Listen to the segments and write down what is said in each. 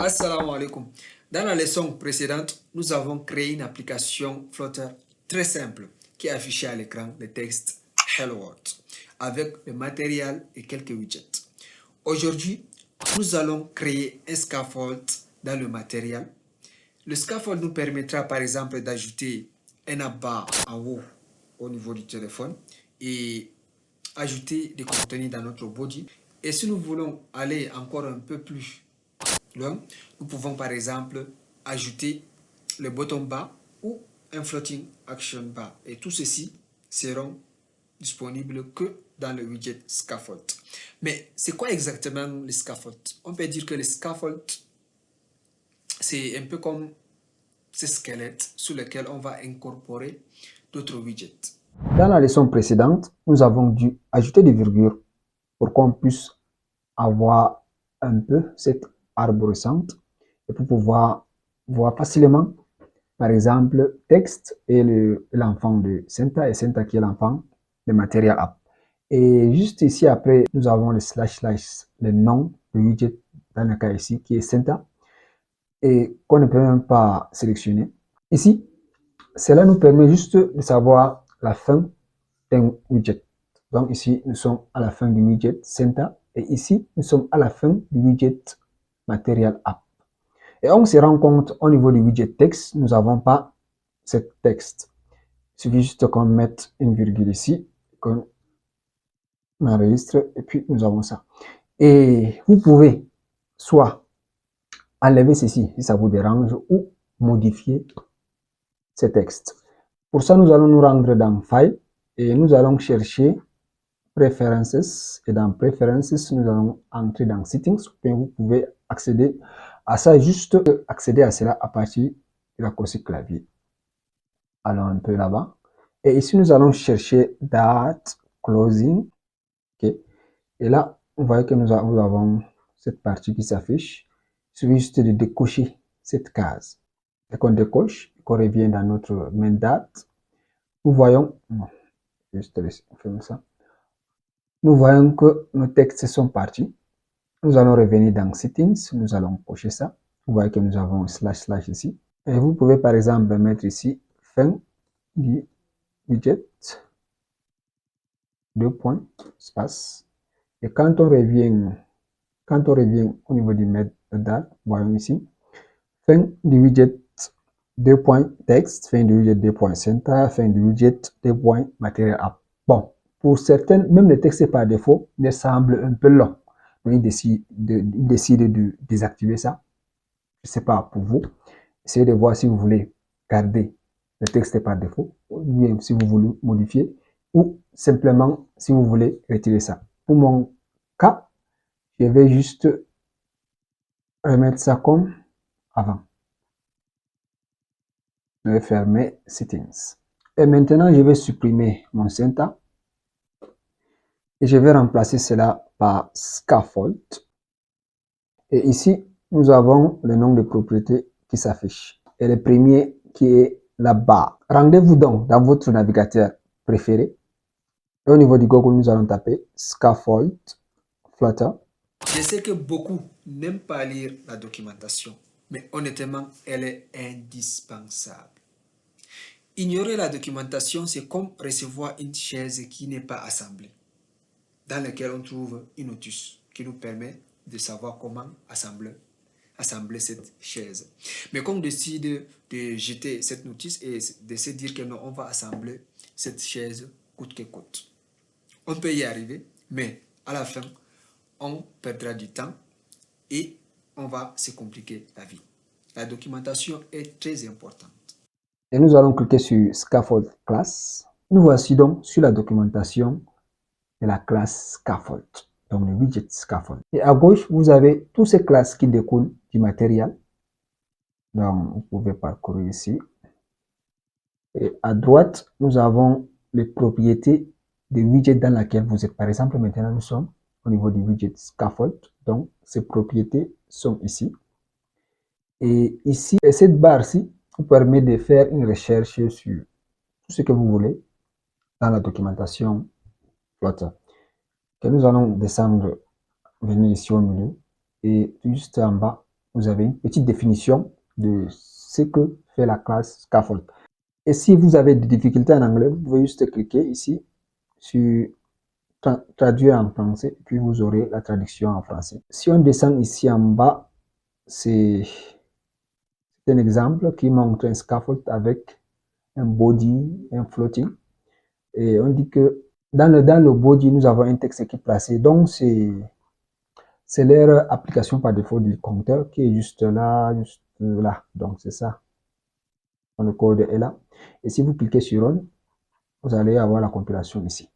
Assalamu alaikum. Dans la leçon précédente, nous avons créé une application Flutter très simple qui affichait à l'écran le texte Hello World avec le matériel et quelques widgets. Aujourd'hui, nous allons créer un scaffold dans le matériel. Le scaffold nous permettra par exemple d'ajouter un abat en haut au niveau du téléphone et ajouter des contenus dans notre body. Et si nous voulons aller encore un peu plus loin, nous pouvons par exemple ajouter le bottom bar ou un floating action bar. Et tout ceci seront disponibles que dans le widget scaffold. Mais c'est quoi exactement le scaffold? On peut dire que le scaffold, c'est un peu comme ce squelette sur lequel on va incorporer d'autres widgets. Dans la leçon précédente, nous avons dû ajouter des virgules pour qu'on puisse avoir un peu cette arborescente et pour pouvoir voir facilement, par exemple, texte et l'enfant de Senta et Senta qui est l'enfant de Material App. Et juste ici, après, nous avons le // le nom du widget dans le cas ici qui est Senta et qu'on ne peut même pas sélectionner. Ici, cela nous permet juste de savoir la fin d'un widget. Donc ici, nous sommes à la fin du widget Senta et ici, nous sommes à la fin du widget Material App. Et on se rend compte au niveau du widget texte, nous n'avons pas ce texte. Il suffit juste qu'on mette une virgule ici, qu'on enregistre et puis nous avons ça. Et vous pouvez soit enlever ceci si ça vous dérange ou modifier ce texte. Pour ça, nous allons nous rendre dans File et nous allons chercher Preferences et dans Preferences, nous allons entrer dans Settings. Vous pouvez accéder à ça, juste accéder à cela à partir de la croisée clavier. Allons un peu là-bas. Et ici, nous allons chercher Date Closing. Okay. Et là, vous voyez que nous avons cette partie qui s'affiche. Il suffit juste de décocher cette case. Et qu'on décoche, qu'on revient dans notre main date, nous voyons, juste faire ça. Nous voyons que nos textes sont partis. Nous allons revenir dans Settings, nous allons cocher ça. Vous voyez que nous avons // ici. Et vous pouvez par exemple mettre ici fin du widget, deux points, espace. Et quand on revient au niveau du metadata, voyons ici, fin du widget, deux points texte, fin du widget, deux points center, fin du widget, deux points matériel app. Bon, pour certaines, même le texte par défaut, il semble un peu long. Donc, il décide de désactiver ça. Je ne sais pas pour vous. Essayez de voir si vous voulez garder le texte par défaut, ou bien si vous voulez modifier, ou simplement si vous voulez retirer ça. Pour mon cas, je vais juste remettre ça comme avant. Je vais fermer Settings. Et maintenant, je vais supprimer mon Senta. Et je vais remplacer cela par Scaffold. Et ici, nous avons le nom de propriété qui s'affiche. Et le premier qui est la barre. Rendez-vous donc dans votre navigateur préféré. Et au niveau du Google, nous allons taper Scaffold Flutter. Je sais que beaucoup n'aiment pas lire la documentation, mais honnêtement, elle est indispensable. Ignorer la documentation, c'est comme recevoir une chaise qui n'est pas assemblée, dans laquelle on trouve une notice qui nous permet de savoir comment assembler cette chaise. Mais quand on décide de jeter cette notice et de se dire que non, on va assembler cette chaise coûte que coûte, on peut y arriver, mais à la fin, on perdra du temps et on va se compliquer la vie. La documentation est très importante. Et nous allons cliquer sur Scaffold Class. Nous voici donc sur la documentation de la classe Scaffold, donc le widget Scaffold. Et à gauche, vous avez toutes ces classes qui découlent du matériel. Donc, vous pouvez parcourir ici. Et à droite, nous avons les propriétés des widgets dans lesquels vous êtes. Par exemple, maintenant, nous sommes au niveau du widget Scaffold. Donc, ces propriétés sont ici. Et ici, cette barre-ci vous permet de faire une recherche sur tout ce que vous voulez dans la documentation Flutter. Et nous allons descendre, venir ici au milieu et juste en bas, vous avez une petite définition de ce que fait la classe scaffold. Et si vous avez des difficultés en anglais, vous pouvez juste cliquer ici sur traduire en français, puis vous aurez la traduction en français. Si on descend ici en bas, c'est un exemple qui montre un scaffold avec un body, un floating. Et on dit que dans le body, nous avons un texte qui est placé. Donc, c'est leur application par défaut du compteur qui est juste là, juste là. Donc, c'est ça. Le code est là. Et si vous cliquez sur Run, vous allez avoir la compilation ici.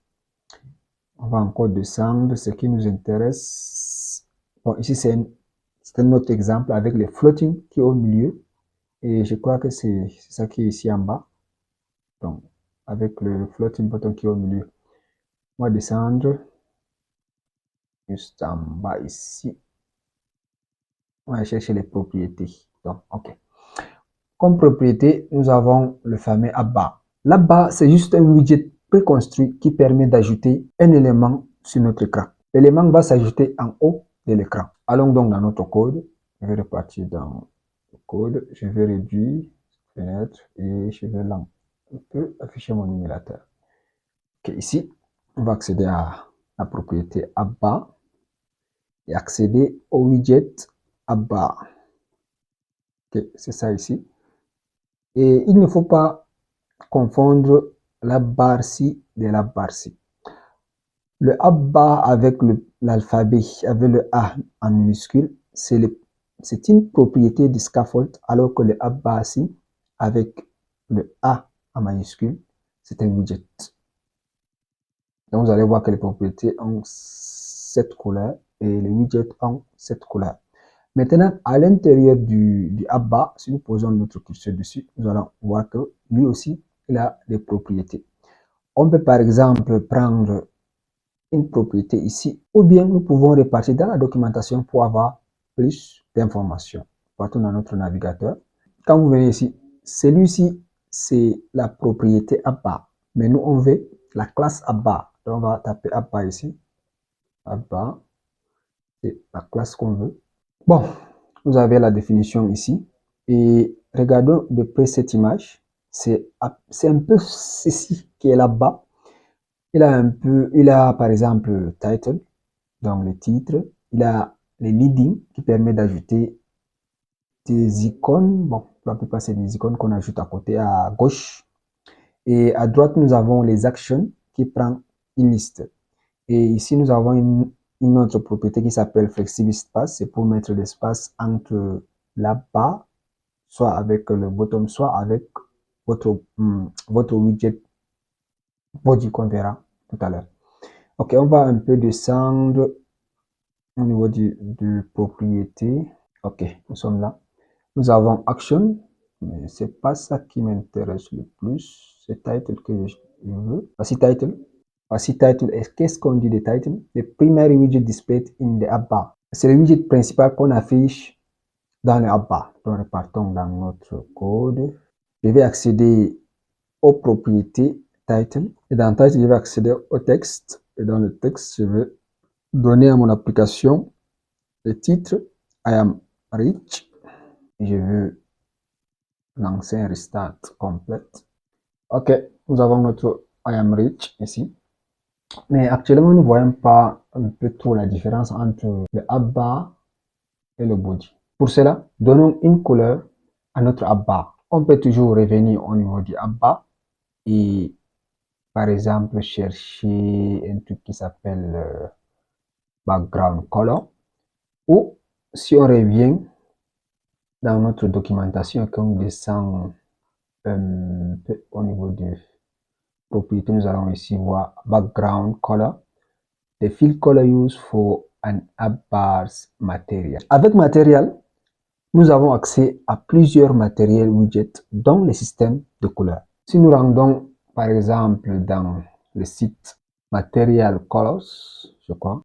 On va encore descendre. Ce qui nous intéresse. Bon, ici, c'est un autre exemple avec les floating qui est au milieu. Et je crois que c'est ça qui est ici en bas. Donc, avec le floating button qui est au milieu. On va descendre juste en bas ici. On va chercher les propriétés. Donc, OK. Comme propriété, nous avons le fameux app-bar. L'app-bar, c'est juste un widget préconstruit qui permet d'ajouter un élément sur notre écran. L'élément va s'ajouter en haut de l'écran. Allons donc dans notre code. Je vais repartir dans le code. Je vais réduire fenêtre et je vais là un peu afficher mon émulateur. OK, ici, on va accéder à la propriété app-bar et accéder au widget app-bar. OK, c'est ça ici. Et il ne faut pas confondre la barre-ci de la barre-ci. Le app-bar avec l'alphabet, avec le A en minuscule, c'est une propriété du scaffold, alors que le app-bar-ci, avec le A en majuscule, c'est un widget. Donc vous allez voir que les propriétés ont cette couleur et les widgets ont cette couleur. Maintenant, à l'intérieur du app-bar, si nous posons notre curseur dessus, nous allons voir que lui aussi, il a des propriétés. On peut par exemple prendre une propriété ici, ou bien nous pouvons repartir dans la documentation pour avoir plus d'informations. Partons dans notre navigateur. Quand vous venez ici, celui-ci, c'est la propriété app-bar. Mais nous, on veut la classe app-bar. Donc, on va taper app-bar ici. App-bar, c'est la classe qu'on veut. Bon, vous avez la définition ici. Et regardons de près cette image. C'est un peu ceci qui est là-bas. Il a par exemple title, donc le titre. Il a les leading qui permet d'ajouter des icônes. Bon, pour la plupart, c'est des icônes qu'on ajoute à côté, à gauche. Et à droite, nous avons les actions qui prend une liste. Et ici, nous avons une autre propriété qui s'appelle Flexible Space. C'est pour mettre l'espace entre la barre, soit avec le bottom, soit avec votre widget body qu'on verra tout à l'heure. Ok, on va un peu descendre au niveau de propriété. Ok, nous sommes là. Nous avons Action, mais c'est pas ça qui m'intéresse le plus. C'est Title que je veux. Voici Title. Voici Title. Et qu'est-ce qu'on dit de Title? The primary widget displayed in the app bar. C'est le widget principal qu'on affiche dans le app bar. Donc, repartons dans notre code. Je vais accéder aux propriétés Title. Et dans Title, je vais accéder au texte. Et dans le texte, je vais donner à mon application le titre I am rich. Et je veux lancer un restart complète. Ok, nous avons notre I am rich ici. Mais actuellement, nous ne voyons pas un peu trop la différence entre le app bar et le body. Pour cela, donnons une couleur à notre app bar. On peut toujours revenir au niveau du app bar et par exemple chercher un truc qui s'appelle background color. Ou si on revient dans notre documentation et qu'on descend un peu au niveau de propriété, nous allons ici voir background color. The fill color used for an app bar's material. Avec matériel, nous avons accès à plusieurs matériels widgets dans le système de couleurs. Si nous rendons par exemple dans le site Material Colors, je crois,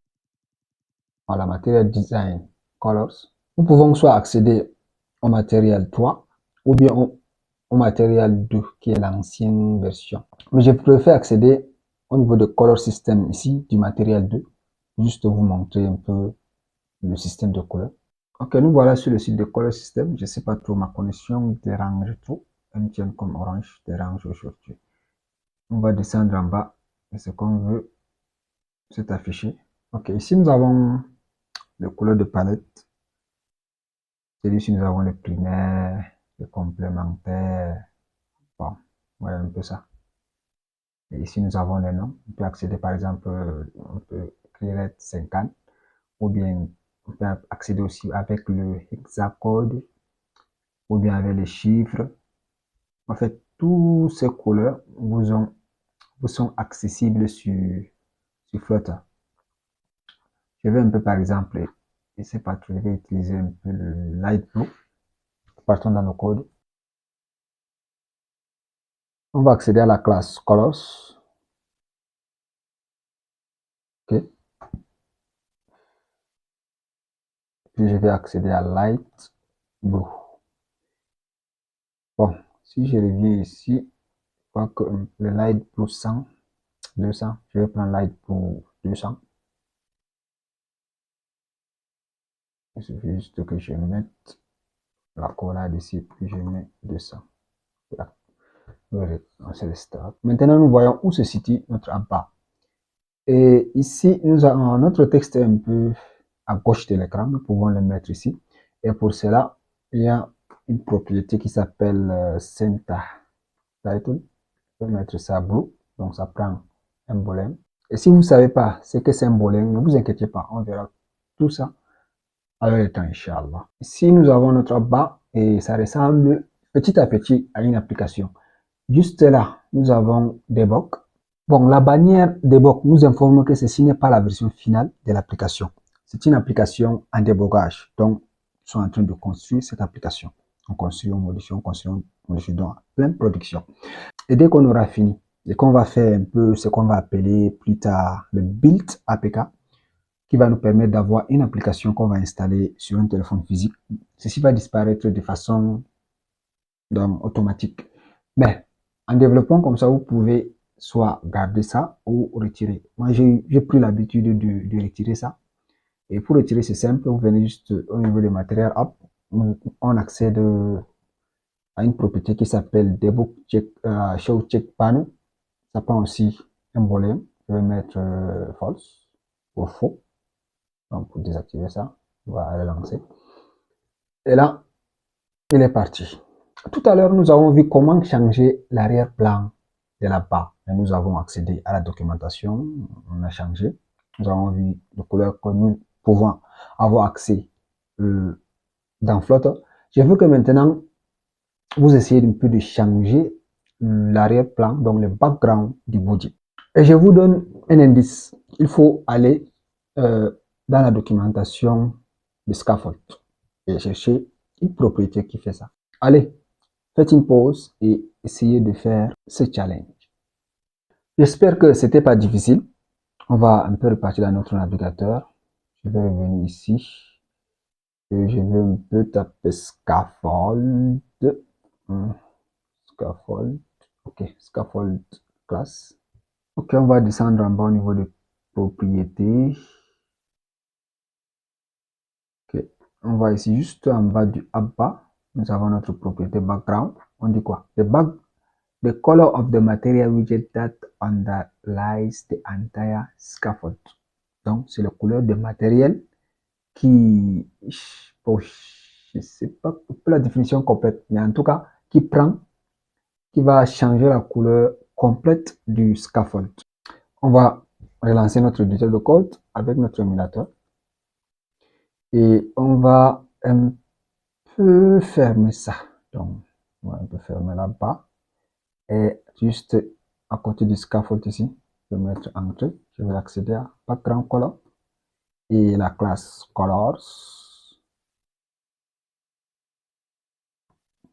voilà, Material Design Colors, nous pouvons soit accéder au matériel 3 ou bien au matériel 2 qui est l'ancienne version. Mais je préfère accéder au niveau de Color System ici du matériel 2, juste vous montrer un peu le système de couleurs. Ok, nous voilà sur le site de Color System. Je ne sais pas trop, ma connexion dérange trop. MTN comme Orange dérange aujourd'hui. On va descendre en bas et ce qu'on veut, c'est affiché. Ok, ici nous avons le couleur de palette. Ici nous avons le primaire, le complémentaire. Bon, voilà un peu ça. Et ici nous avons les noms. On peut accéder par exemple, on peut créer 50 ou bien on peut accéder aussi avec le hexacode ou bien avec les chiffres. En fait, tous ces couleurs vous sont accessibles sur Flutter. Je vais un peu par exemple, je sais pas, je vais utiliser un peu le light blue. Partons dans nos codes. On va accéder à la classe colors. Ok. Puis je vais accéder à light blue. Bon, si je reviens ici, je crois que le light blue 100, 200, je vais prendre light blue 200. Il suffit juste que je mette la collade ici, puis je mets 200. Voilà. C'est le start. Maintenant, nous voyons où se situe notre app. Et ici, nous avons notre texte un peu à gauche de l'écran. Nous pouvons le mettre ici. Et pour cela, il y a une propriété qui s'appelle Center Title. Je vais mettre ça blue. Donc, ça prend un emblème. Et si vous ne savez pas ce que c'est un emblème, ne vous inquiétez pas. On verra tout ça avec le temps, Inch'Allah. Ici, nous avons notre app et ça ressemble petit à petit à une application. Juste là, nous avons debug. Bon, la bannière debug nous informe que ceci n'est pas la version finale de l'application. C'est une application en débogage. Donc, ils sont en train de construire cette application. On construit, on modifie, donc plein production. Et dès qu'on aura fini, et qu'on va faire un peu ce qu'on va appeler plus tard le build APK, qui va nous permettre d'avoir une application qu'on va installer sur un téléphone physique. Ceci va disparaître de façon automatique. Mais en développant comme ça, vous pouvez soit garder ça ou retirer. Moi, j'ai pris l'habitude de retirer ça. Et pour retirer, c'est simple. Vous venez juste au niveau des matériels, hop, on accède à une propriété qui s'appelle Debug Check, Show Check Panel. Ça prend aussi un volume. Je vais mettre false ou faux. Donc, pour désactiver ça, on va relancer. Et là, il est parti. Tout à l'heure, nous avons vu comment changer l'arrière-plan de la barre. Et nous avons accédé à la documentation, on a changé. Nous avons vu les couleurs que nous pouvons avoir accès dans Flutter. Je veux que maintenant, vous essayez un peu de changer l'arrière-plan, donc le background du body. Et je vous donne un indice. Il faut aller dans la documentation de Scaffold et chercher une propriété qui fait ça. Allez, faites une pause et essayez de faire ce challenge. J'espère que c'était pas difficile. On va un peu repartir dans notre navigateur. Je vais revenir ici. Et je vais un peu taper scaffold. Scaffold. Ok, scaffold class. Ok, on va descendre en bas au niveau de propriétés. Ok, on va ici juste en bas du bas. Nous avons notre propriété background. On dit quoi? The color of the material widget that underlies the entire scaffold. Donc, c'est la couleur de matériel qui, bon, je ne sais pas la définition complète, mais en tout cas, qui va changer la couleur complète du scaffold. On va relancer notre éditeur de code avec notre émulateur. Et on va un peu fermer ça. Donc, on va un peu fermer là-bas. Et juste à côté du scaffold ici, je vais mettre entrée. Je vais accéder à background color et la classe colors.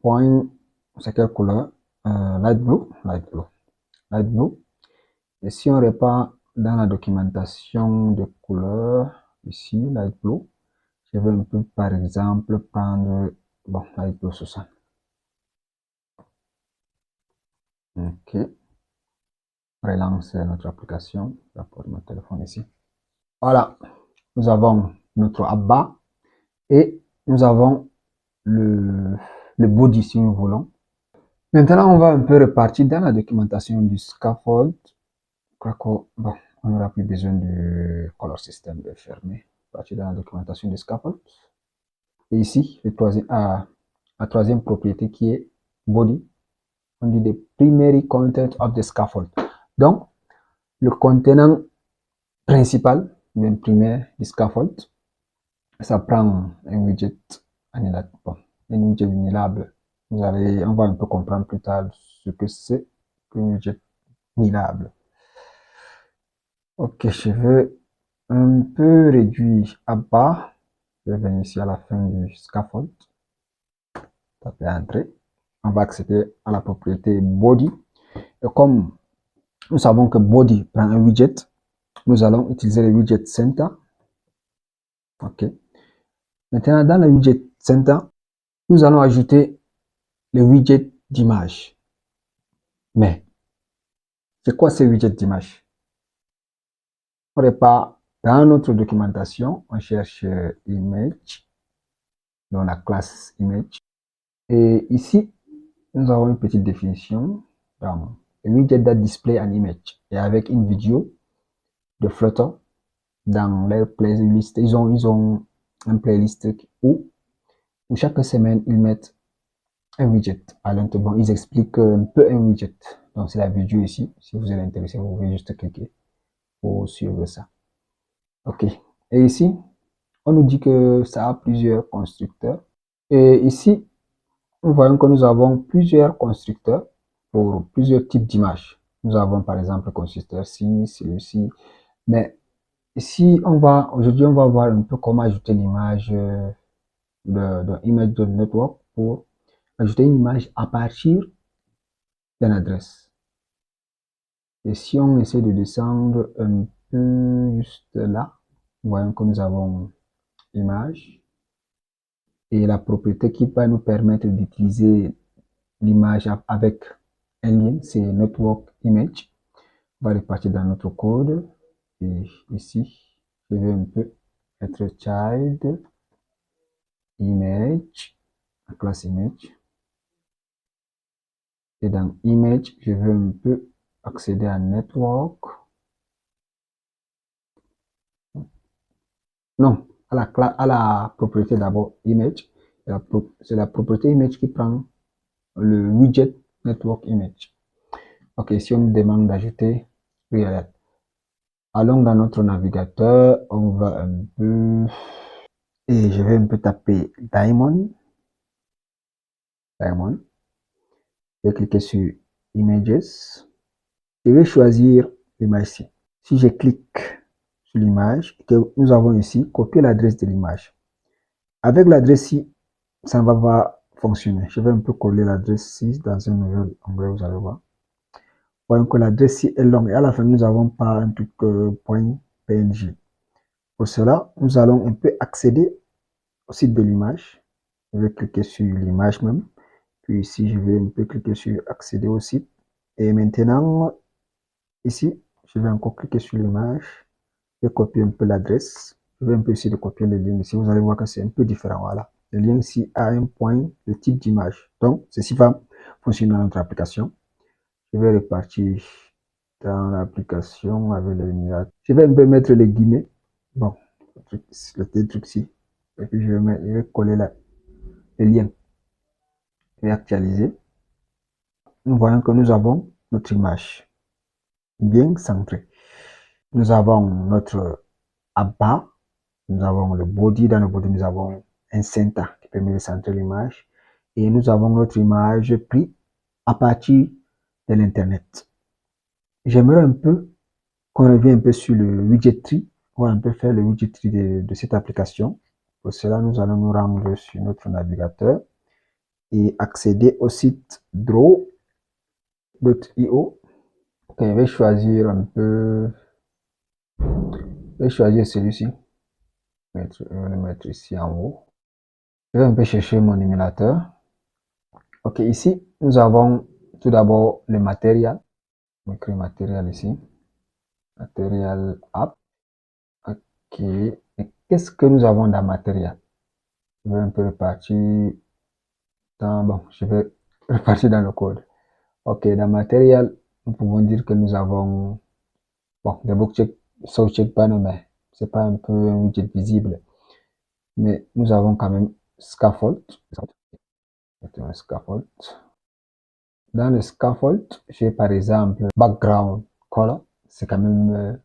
Point, c'est quelle couleur? Light blue, light blue, light blue. Et si on repart dans la documentation de couleurs, ici, light blue, je vais un peu, par exemple, prendre, bon, light blue 60. Ok. Relance notre application. Je vais prendre mon téléphone ici. Voilà. Nous avons notre app et nous avons le body si nous voulons. Maintenant, on va un peu repartir dans la documentation du scaffold. Je crois qu'on bon, n'aura plus besoin du color system de fermer. Partir dans la documentation du scaffold. Et ici, la troisième propriété qui est body. On dit the primary content of the scaffold. Donc, le contenant principal, même primaire du scaffold, ça prend un widget annulable. Bon, un widget annulable. On va un peu comprendre plus tard ce que c'est qu'un widget annulable. Ok, je vais un peu réduire à bas. Je vais venir ici à la fin du scaffold. Taper Entrée. On va accéder à la propriété body. Et comme nous savons que body prend un widget, nous allons utiliser le widget center. Ok. Maintenant, dans le widget center, nous allons ajouter le widget d'image. Mais, c'est quoi ce widget d'image? On repart dans notre documentation, on cherche image, dans la classe image. Et ici, nous avons une petite définition dans le widget that display an image. Et avec une vidéo de Flutter dans leur playlist, ils ont un playlist où chaque semaine, ils mettent un widget à l'intérieur. Ils expliquent un peu un widget. Donc, c'est la vidéo ici. Si vous êtes intéressé, vous pouvez juste cliquer pour suivre ça. OK. Et ici, on nous dit que ça a plusieurs constructeurs. Et ici, nous voyons que nous avons plusieurs constructeurs pour plusieurs types d'images. Nous avons par exemple le constructeur ci, celui-ci. Mais ici, aujourd'hui, on va voir un peu comment ajouter l'image de image de network pour ajouter une image à partir d'une adresse. Et si on essaie de descendre un peu juste là, nous voyons que nous avons image et la propriété qui va nous permettre d'utiliser l'image avec un lien, c'est network image. On va repartir dans notre code et ici, je vais un peu être child image, la classe image. Et dans image, je veux un peu accéder à network. Non, à la propriété d'abord image. C'est la propriété image qui prend le widget network image. Ok, si on nous demande d'ajouter real, allons dans notre navigateur, on va un peu et je vais un peu taper diamond. Diamond. Je vais cliquer sur images. Je vais choisir l'image-ci. Si je clique sur l'image que nous avons ici, copier l'adresse de l'image. Avec l'adresse-ci, ça ne va pas fonctionner. Je vais un peu coller l'adresse-ci dans un nouvel onglet, vous allez voir. Voyons que l'adresse-ci est longue et à la fin, nous n'avons pas un truc .png. Pour cela, nous allons un peu accéder au site de l'image. Je vais cliquer sur l'image même. Puis ici, je vais un peu cliquer sur accéder au site. Et maintenant, ici, je vais encore cliquer sur l'image. Je vais copier un peu l'adresse. Je vais un peu essayer de copier le lien ici. Vous allez voir que c'est un peu différent. Voilà. Le lien ici a un point de type d'image. Donc, ceci va fonctionner dans notre application. Je vais repartir dans l'application avec le nuage. Je vais un peu mettre les guillemets. Bon, le truc ici. Et puis, je vais coller le lien. Je vais actualiser. Nous voyons que nous avons notre image bien centrée. Nous avons notre abat. Nous avons le body. Dans le body, nous avons un center qui permet de centrer l'image. Et nous avons notre image prise à partir de l'Internet. J'aimerais un peu qu'on revienne un peu sur le widget tree. On va un peu faire le widget tree de cette application. Pour cela, nous allons nous rendre sur notre navigateur et accéder au site draw.io. Ok, je vais choisir un peu. Je vais choisir celui-ci. Je vais le mettre ici en haut. Je vais un peu chercher mon émulateur. Ok, ici, nous avons tout d'abord le matériel. On écrit matériel ici. Matériel app. Ok. Et qu'est-ce que nous avons dans matériel? Je vais un peu repartir bon, je vais repartir dans le code. Ok, dans matériel, nous pouvons dire que nous avons, bon, des bookcheck, check panel, mais c'est pas un peu un widget visible. Mais nous avons quand même scaffold. Un scaffold. Dans le scaffold, j'ai par exemple background color. C'est quand même, on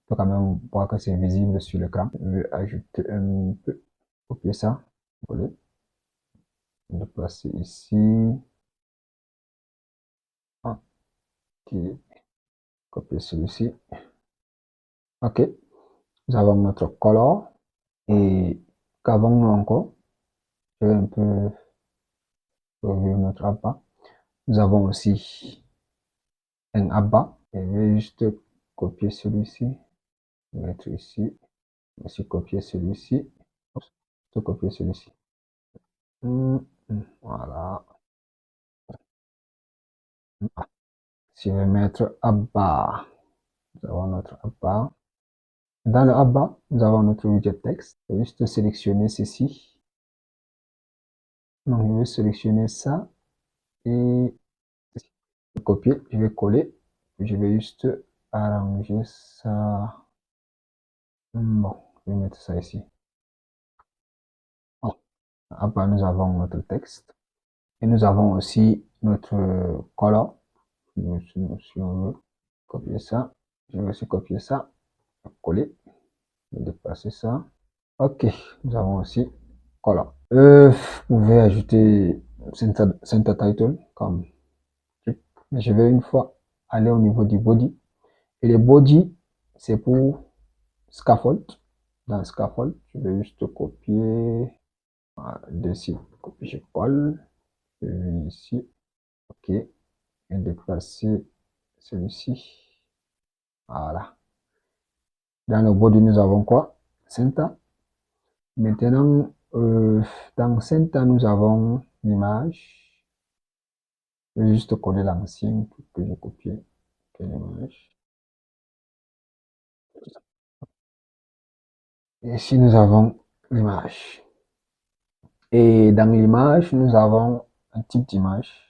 peut quand même voir que c'est visible sur l'écran. Je vais ajouter un peu, copier ça, coller, le placer ici. Ok, copier celui-ci. Ok, nous avons notre color. Et qu'avons-nous encore? Je vais un peu revenir notre abat. Nous avons aussi un abat. Je vais juste copier celui-ci, mettre ici, aussi copier celui-ci, copier celui-ci. Voilà. Si je vais mettre abat, nous avons notre abat. Dans le abat, nous avons notre widget texte. Je vais juste sélectionner ceci. Donc, je vais sélectionner ça et copier. Je vais coller. Je vais juste arranger ça. Bon, je vais mettre ça ici. Bon. Après, nous avons notre texte. Et nous avons aussi notre color. Si on veut copier ça, je vais aussi copier ça, coller, déplacer ça. Ok, nous avons aussi color. Vous pouvez ajouter center title comme mais je vais une fois aller au niveau du body. Et le body, c'est pour scaffold. Dans scaffold, je vais juste copier dessus, copier, je colle, je vais ici, ok, et déplacer celui-ci. Voilà. Dans le body, nous avons quoi? Center. Maintenant, dans Center, nous avons l'image. Je vais juste coller l'ancien que j'ai copié. L'image. Et ici, nous avons l'image. Et dans l'image, nous avons un type d'image.